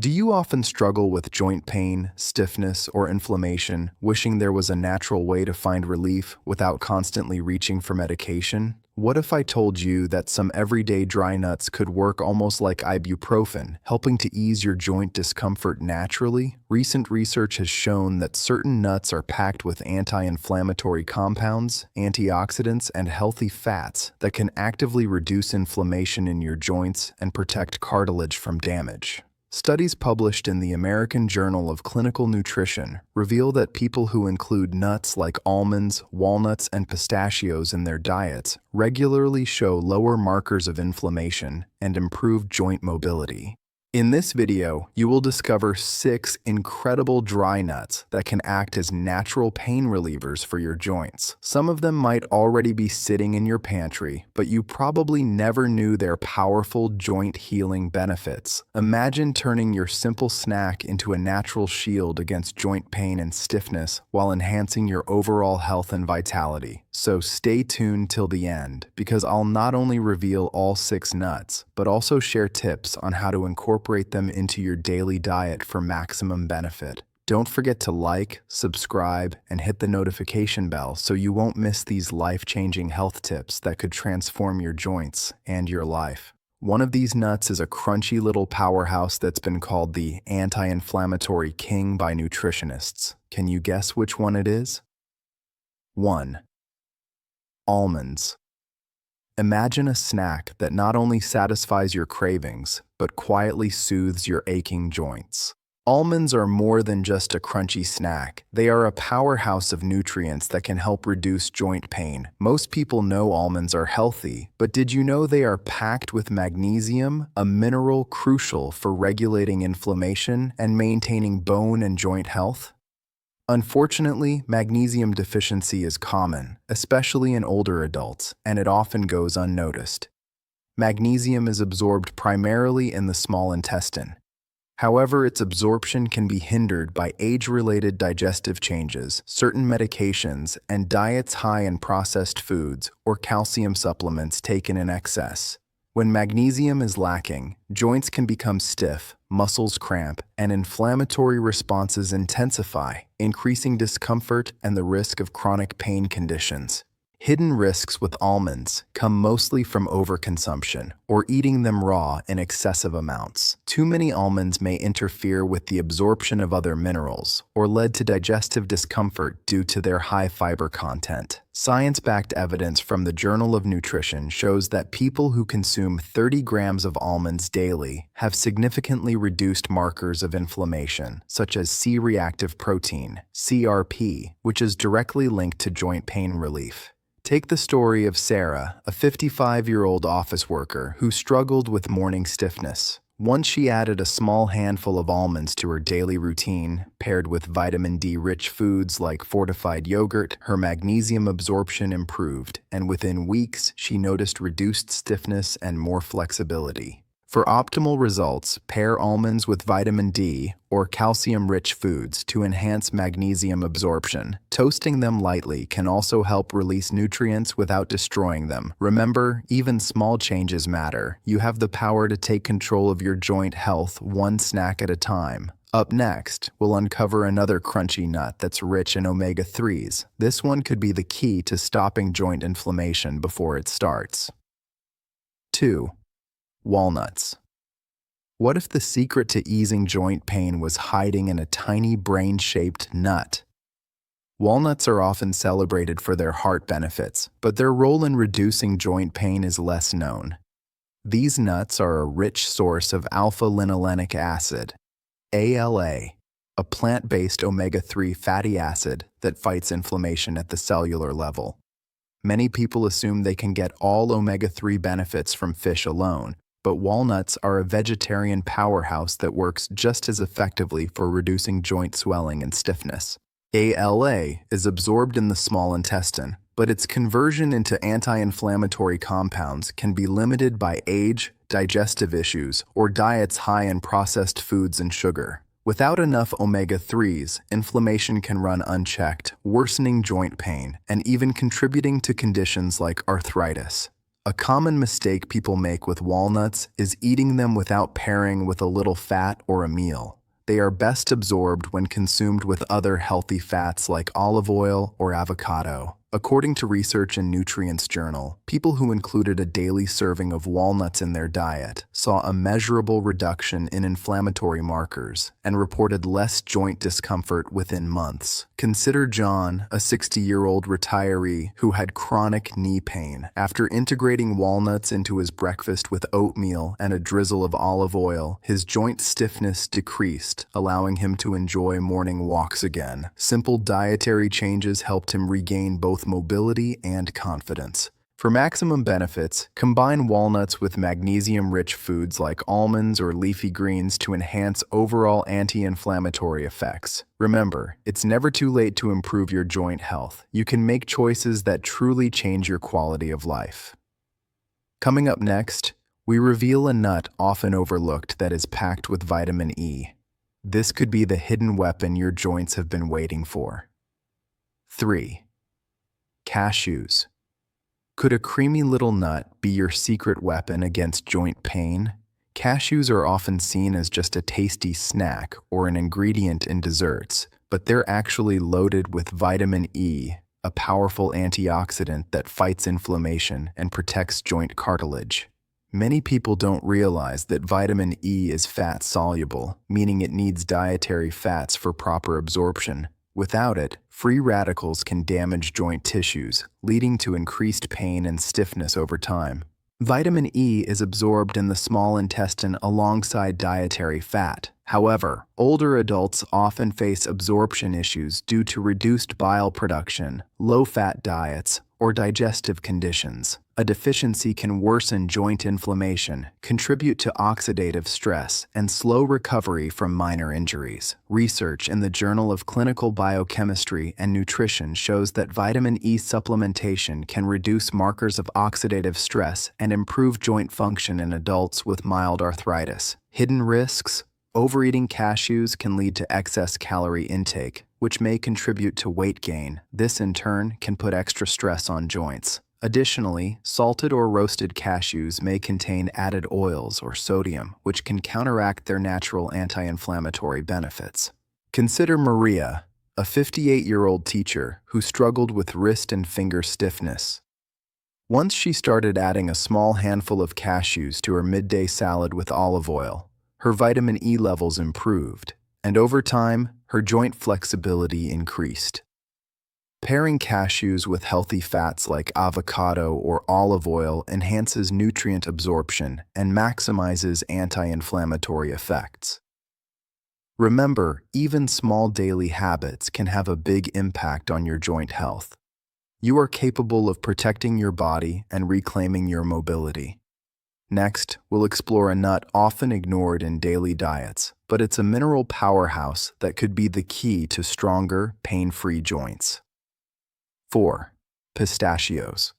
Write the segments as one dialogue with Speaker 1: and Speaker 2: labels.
Speaker 1: Do you often struggle with joint pain, stiffness, or inflammation, wishing there was a natural way to find relief without constantly reaching for medication? What if I told you that some everyday dry nuts could work almost like ibuprofen, helping to ease your joint discomfort naturally? Recent research has shown that certain nuts are packed with anti-inflammatory compounds, antioxidants, and healthy fats that can actively reduce inflammation in your joints and protect cartilage from damage. Studies published in the American Journal of Clinical Nutrition reveal that people who include nuts like almonds, walnuts, and pistachios in their diets regularly show lower markers of inflammation and improved joint mobility. In this video, you will discover 6 incredible dry nuts that can act as natural pain relievers for your joints. Some of them might already be sitting in your pantry, but you probably never knew their powerful joint healing benefits. Imagine turning your simple snack into a natural shield against joint pain and stiffness while enhancing your overall health and vitality. So stay tuned till the end, because I'll not only reveal all 6 nuts, but also share tips on how to incorporate them into your daily diet for maximum benefit. Don't forget to like, subscribe, and hit the notification bell so you won't miss these life-changing health tips that could transform your joints and your life. One of these nuts is a crunchy little powerhouse that's been called the anti-inflammatory king by nutritionists. Can you guess which one it is? 1. Almonds. Imagine a snack that not only satisfies your cravings, but quietly soothes your aching joints. Almonds are more than just a crunchy snack. They are a powerhouse of nutrients that can help reduce joint pain. Most people know almonds are healthy, but did you know they are packed with magnesium, a mineral crucial for regulating inflammation and maintaining bone and joint health? Unfortunately, magnesium deficiency is common, especially in older adults, and it often goes unnoticed. Magnesium is absorbed primarily in the small intestine. However, its absorption can be hindered by age-related digestive changes, certain medications, and diets high in processed foods or calcium supplements taken in excess. When magnesium is lacking, joints can become stiff, muscles cramp, and inflammatory responses intensify, increasing discomfort and the risk of chronic pain conditions. Hidden risks with almonds come mostly from overconsumption or eating them raw in excessive amounts. Too many almonds may interfere with the absorption of other minerals or lead to digestive discomfort due to their high fiber content. Science-backed evidence from the Journal of Nutrition shows that people who consume 30 grams of almonds daily have significantly reduced markers of inflammation, such as C-reactive protein, CRP, which is directly linked to joint pain relief. Take the story of Sarah, a 55-year-old office worker who struggled with morning stiffness. Once she added a small handful of almonds to her daily routine, paired with vitamin D-rich foods like fortified yogurt, her magnesium absorption improved, and within weeks, she noticed reduced stiffness and more flexibility. For optimal results, pair almonds with vitamin D or calcium-rich foods to enhance magnesium absorption. Toasting them lightly can also help release nutrients without destroying them. Remember, even small changes matter. You have the power to take control of your joint health one snack at a time. Up next, we'll uncover another crunchy nut that's rich in omega-3s. This one could be the key to stopping joint inflammation before it starts. 2. Walnuts. What if the secret to easing joint pain was hiding in a tiny brain-shaped nut? Walnuts are often celebrated for their heart benefits, but their role in reducing joint pain is less known. These nuts are a rich source of alpha-linolenic acid, ALA, a plant-based omega-3 fatty acid that fights inflammation at the cellular level. Many people assume they can get all omega-3 benefits from fish alone, but walnuts are a vegetarian powerhouse that works just as effectively for reducing joint swelling and stiffness. ALA is absorbed in the small intestine, but its conversion into anti-inflammatory compounds can be limited by age, digestive issues, or diets high in processed foods and sugar. Without enough omega-3s, inflammation can run unchecked, worsening joint pain and even contributing to conditions like arthritis. A common mistake people make with walnuts is eating them without pairing with a little fat or a meal. They are best absorbed when consumed with other healthy fats like olive oil or avocado. According to research in Nutrients Journal, people who included a daily serving of walnuts in their diet saw a measurable reduction in inflammatory markers and reported less joint discomfort within months. Consider John, a 60-year-old retiree who had chronic knee pain. After integrating walnuts into his breakfast with oatmeal and a drizzle of olive oil, his joint stiffness decreased, allowing him to enjoy morning walks again. Simple dietary changes helped him regain both mobility and confidence. For maximum benefits, combine walnuts with magnesium-rich foods like almonds or leafy greens to enhance overall anti-inflammatory effects. Remember, it's never too late to improve your joint health. You can make choices that truly change your quality of life. Coming up next, we reveal a nut often overlooked that is packed with vitamin E. This could be the hidden weapon your joints have been waiting for. 3. Cashews. Could a creamy little nut be your secret weapon against joint pain? Cashews are often seen as just a tasty snack or an ingredient in desserts, but they're actually loaded with vitamin E, a powerful antioxidant that fights inflammation and protects joint cartilage. Many people don't realize that vitamin E is fat-soluble, meaning it needs dietary fats for proper absorption. Without it, free radicals can damage joint tissues, leading to increased pain and stiffness over time. Vitamin E is absorbed in the small intestine alongside dietary fat. However, older adults often face absorption issues due to reduced bile production, low-fat diets, or digestive conditions. A deficiency can worsen joint inflammation, contribute to oxidative stress, and slow recovery from minor injuries. Research in the Journal of Clinical Biochemistry and Nutrition shows that vitamin E supplementation can reduce markers of oxidative stress and improve joint function in adults with mild arthritis. Hidden risks: overeating cashews can lead to excess calorie intake, which may contribute to weight gain. This, in turn, can put extra stress on joints. Additionally, salted or roasted cashews may contain added oils or sodium, which can counteract their natural anti-inflammatory benefits. Consider Maria, a 58-year-old teacher who struggled with wrist and finger stiffness. Once she started adding a small handful of cashews to her midday salad with olive oil, her vitamin E levels improved, and over time, her joint flexibility increased. Pairing cashews with healthy fats like avocado or olive oil enhances nutrient absorption and maximizes anti-inflammatory effects. Remember, even small daily habits can have a big impact on your joint health. You are capable of protecting your body and reclaiming your mobility. Next, we'll explore a nut often ignored in daily diets, but it's a mineral powerhouse that could be the key to stronger, pain-free joints. 4. Pistachios.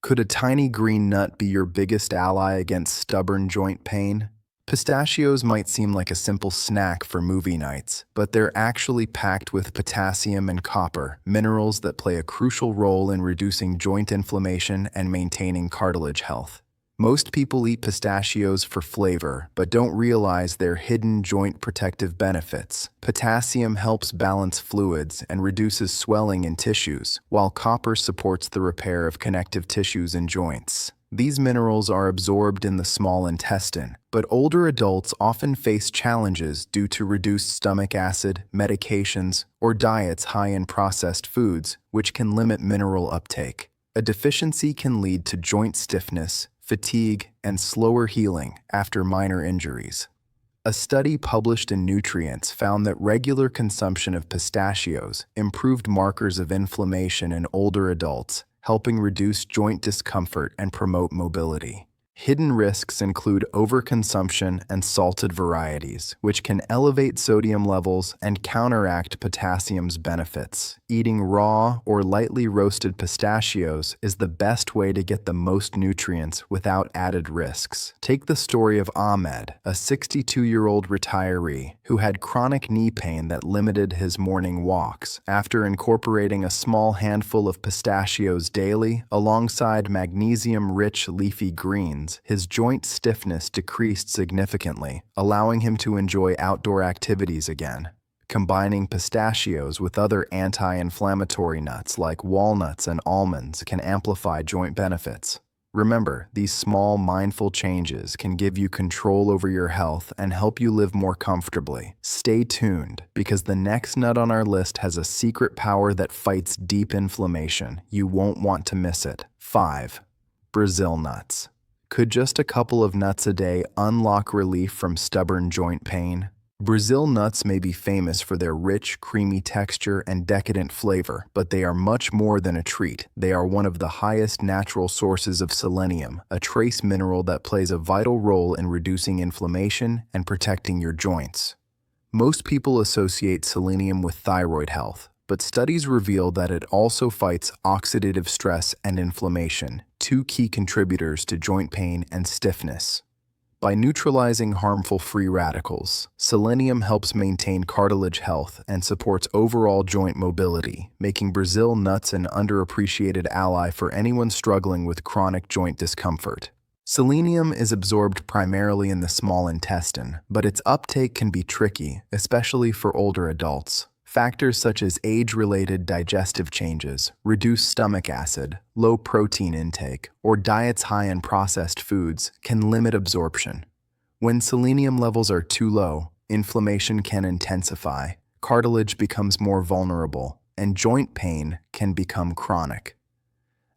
Speaker 1: Could a tiny green nut be your biggest ally against stubborn joint pain? Pistachios might seem like a simple snack for movie nights, but they're actually packed with potassium and copper, minerals that play a crucial role in reducing joint inflammation and maintaining cartilage health. Most people eat pistachios for flavor, but don't realize their hidden joint protective benefits. Potassium helps balance fluids and reduces swelling in tissues, while copper supports the repair of connective tissues and joints. These minerals are absorbed in the small intestine, but older adults often face challenges due to reduced stomach acid, medications, or diets high in processed foods, which can limit mineral uptake. A deficiency can lead to joint stiffness, fatigue, and slower healing after minor injuries. A study published in Nutrients found that regular consumption of pistachios improved markers of inflammation in older adults, helping reduce joint discomfort and promote mobility. Hidden risks include overconsumption and salted varieties, which can elevate sodium levels and counteract potassium's benefits. Eating raw or lightly roasted pistachios is the best way to get the most nutrients without added risks. Take the story of Ahmed, a 62-year-old retiree who had chronic knee pain that limited his morning walks. After incorporating a small handful of pistachios daily, alongside magnesium-rich leafy greens, his joint stiffness decreased significantly, allowing him to enjoy outdoor activities again. Combining pistachios with other anti-inflammatory nuts like walnuts and almonds can amplify joint benefits. Remember, these small, mindful changes can give you control over your health and help you live more comfortably. Stay tuned, because the next nut on our list has a secret power that fights deep inflammation. You won't want to miss it. 5. Brazil nuts. Could just a couple of nuts a day unlock relief from stubborn joint pain? Brazil nuts may be famous for their rich, creamy texture and decadent flavor, but they are much more than a treat. They are one of the highest natural sources of selenium, a trace mineral that plays a vital role in reducing inflammation and protecting your joints. Most people associate selenium with thyroid health, but studies reveal that it also fights oxidative stress and inflammation, two key contributors to joint pain and stiffness. By neutralizing harmful free radicals, selenium helps maintain cartilage health and supports overall joint mobility, making Brazil nuts an underappreciated ally for anyone struggling with chronic joint discomfort. Selenium is absorbed primarily in the small intestine, but its uptake can be tricky, especially for older adults. Factors such as age-related digestive changes, reduced stomach acid, low protein intake, or diets high in processed foods can limit absorption. When selenium levels are too low, inflammation can intensify, cartilage becomes more vulnerable, and joint pain can become chronic.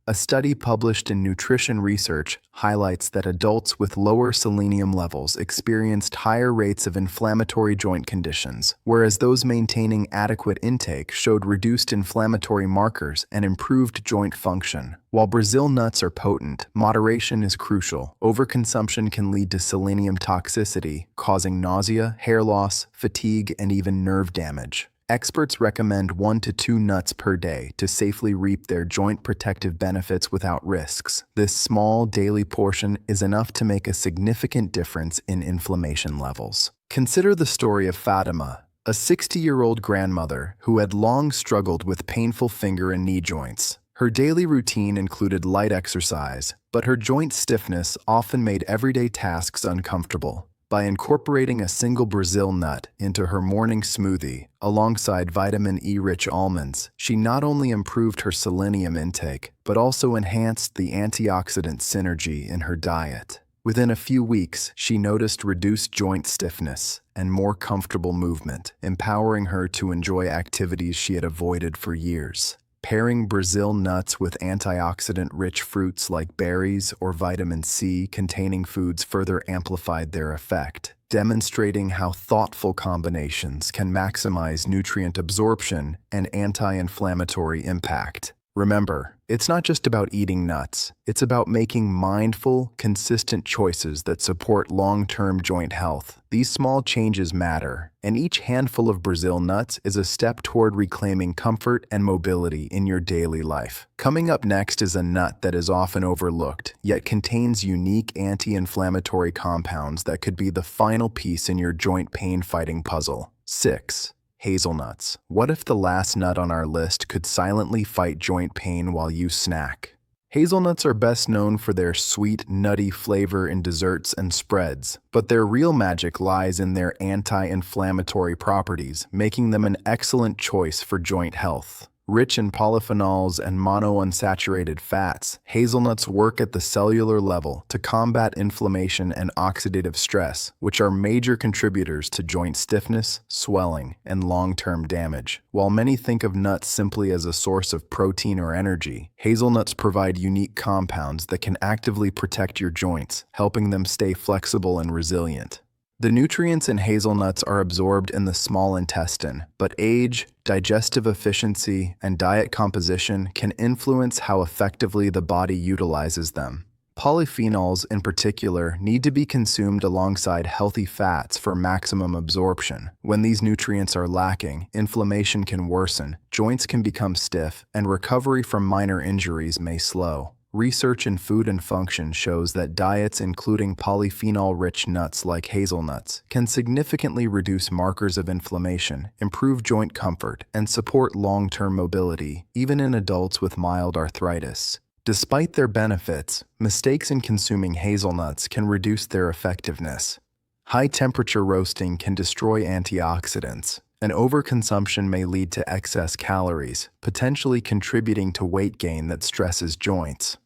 Speaker 1: A study published in Nutrition Research highlights that adults with lower selenium levels experienced higher rates of inflammatory joint conditions, whereas those maintaining adequate intake showed reduced inflammatory markers and improved joint function. While Brazil nuts are potent, moderation is crucial. Overconsumption can lead to selenium toxicity, causing nausea, hair loss, fatigue, and even nerve damage. Experts recommend 1 to 2 nuts per day to safely reap their joint protective benefits without risks. This small daily portion is enough to make a significant difference in inflammation levels. Consider the story of Fatima, a 60-year-old grandmother who had long struggled with painful finger and knee joints. Her daily routine included light exercise, but her joint stiffness often made everyday tasks uncomfortable. By incorporating a single Brazil nut into her morning smoothie, alongside vitamin E-rich almonds, she not only improved her selenium intake, but also enhanced the antioxidant synergy in her diet. Within a few weeks, she noticed reduced joint stiffness and more comfortable movement, empowering her to enjoy activities she had avoided for years. Pairing Brazil nuts with antioxidant-rich fruits like berries or vitamin C containing foods further amplified their effect, demonstrating how thoughtful combinations can maximize nutrient absorption and anti-inflammatory impact. Remember, it's not just about eating nuts. It's about making mindful, consistent choices that support long-term joint health. These small changes matter, and each handful of Brazil nuts is a step toward reclaiming comfort and mobility in your daily life. Coming up next is a nut that is often overlooked, yet contains unique anti-inflammatory compounds that could be the final piece in your joint pain-fighting puzzle. 6. Hazelnuts. What if the last nut on our list could silently fight joint pain while you snack? Hazelnuts are best known for their sweet, nutty flavor in desserts and spreads, but their real magic lies in their anti-inflammatory properties, making them an excellent choice for joint health. Rich in polyphenols and monounsaturated fats, hazelnuts work at the cellular level to combat inflammation and oxidative stress, which are major contributors to joint stiffness, swelling, and long-term damage. While many think of nuts simply as a source of protein or energy, hazelnuts provide unique compounds that can actively protect your joints, helping them stay flexible and resilient. The nutrients in hazelnuts are absorbed in the small intestine, but age, digestive efficiency, and diet composition can influence how effectively the body utilizes them. Polyphenols, in particular, need to be consumed alongside healthy fats for maximum absorption. When these nutrients are lacking, inflammation can worsen, joints can become stiff, and recovery from minor injuries may slow. Research in Food and Function shows that diets including polyphenol-rich nuts like hazelnuts can significantly reduce markers of inflammation, improve joint comfort, and support long-term mobility, even in adults with mild arthritis. Despite their benefits, mistakes in consuming hazelnuts can reduce their effectiveness. High-temperature roasting can destroy antioxidants, and overconsumption may lead to excess calories, potentially contributing to weight gain that stresses joints.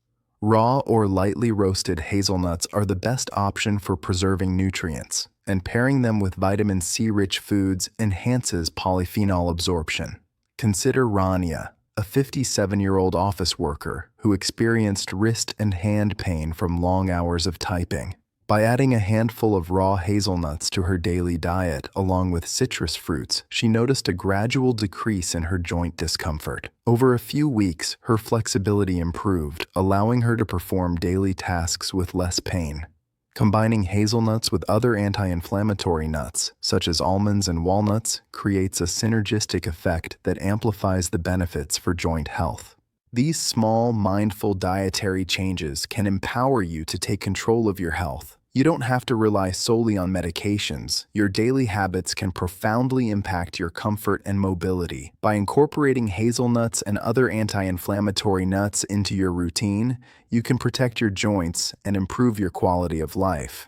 Speaker 1: Raw or lightly roasted hazelnuts are the best option for preserving nutrients, and pairing them with vitamin C-rich foods enhances polyphenol absorption. Consider Rania, a 57-year-old office worker who experienced wrist and hand pain from long hours of typing. By adding a handful of raw hazelnuts to her daily diet along with citrus fruits, she noticed a gradual decrease in her joint discomfort. Over a few weeks, her flexibility improved, allowing her to perform daily tasks with less pain. Combining hazelnuts with other anti-inflammatory nuts, such as almonds and walnuts, creates a synergistic effect that amplifies the benefits for joint health. These small, mindful dietary changes can empower you to take control of your health. You don't have to rely solely on medications. Your daily habits can profoundly impact your comfort and mobility. By incorporating hazelnuts and other anti-inflammatory nuts into your routine, you can protect your joints and improve your quality of life.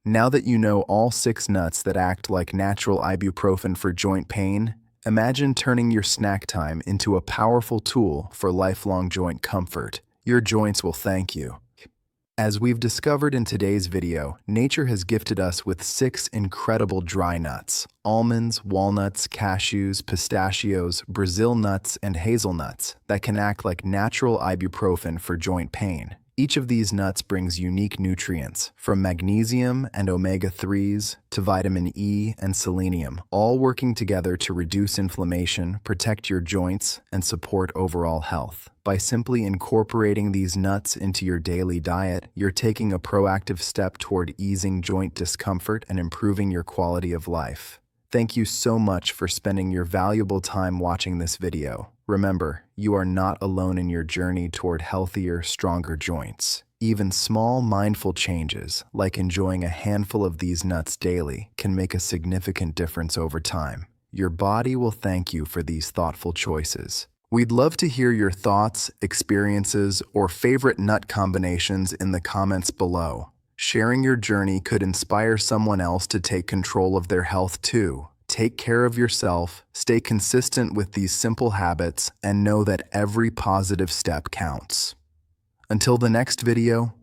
Speaker 1: Now that you know all 6 nuts that act like natural ibuprofen for joint pain, imagine turning your snack time into a powerful tool for lifelong joint comfort. Your joints will thank you. As we've discovered in today's video, nature has gifted us with 6 incredible dry nuts: almonds, walnuts, cashews, pistachios, Brazil nuts, and hazelnuts that can act like natural ibuprofen for joint pain. Each of these nuts brings unique nutrients, from magnesium and omega-3s to vitamin E and selenium, all working together to reduce inflammation, protect your joints, and support overall health. By simply incorporating these nuts into your daily diet, you're taking a proactive step toward easing joint discomfort and improving your quality of life. Thank you so much for spending your valuable time watching this video. Remember, you are not alone in your journey toward healthier, stronger joints. Even small, mindful changes, like enjoying a handful of these nuts daily, can make a significant difference over time. Your body will thank you for these thoughtful choices. We'd love to hear your thoughts, experiences, or favorite nut combinations in the comments below. Sharing your journey could inspire someone else to take control of their health too. Take care of yourself, stay consistent with these simple habits, and know that every positive step counts. Until the next video,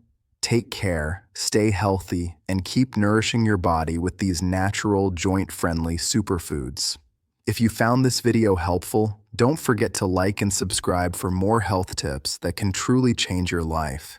Speaker 1: take care, stay healthy, and keep nourishing your body with these natural, joint-friendly superfoods. If you found this video helpful, don't forget to like and subscribe for more health tips that can truly change your life.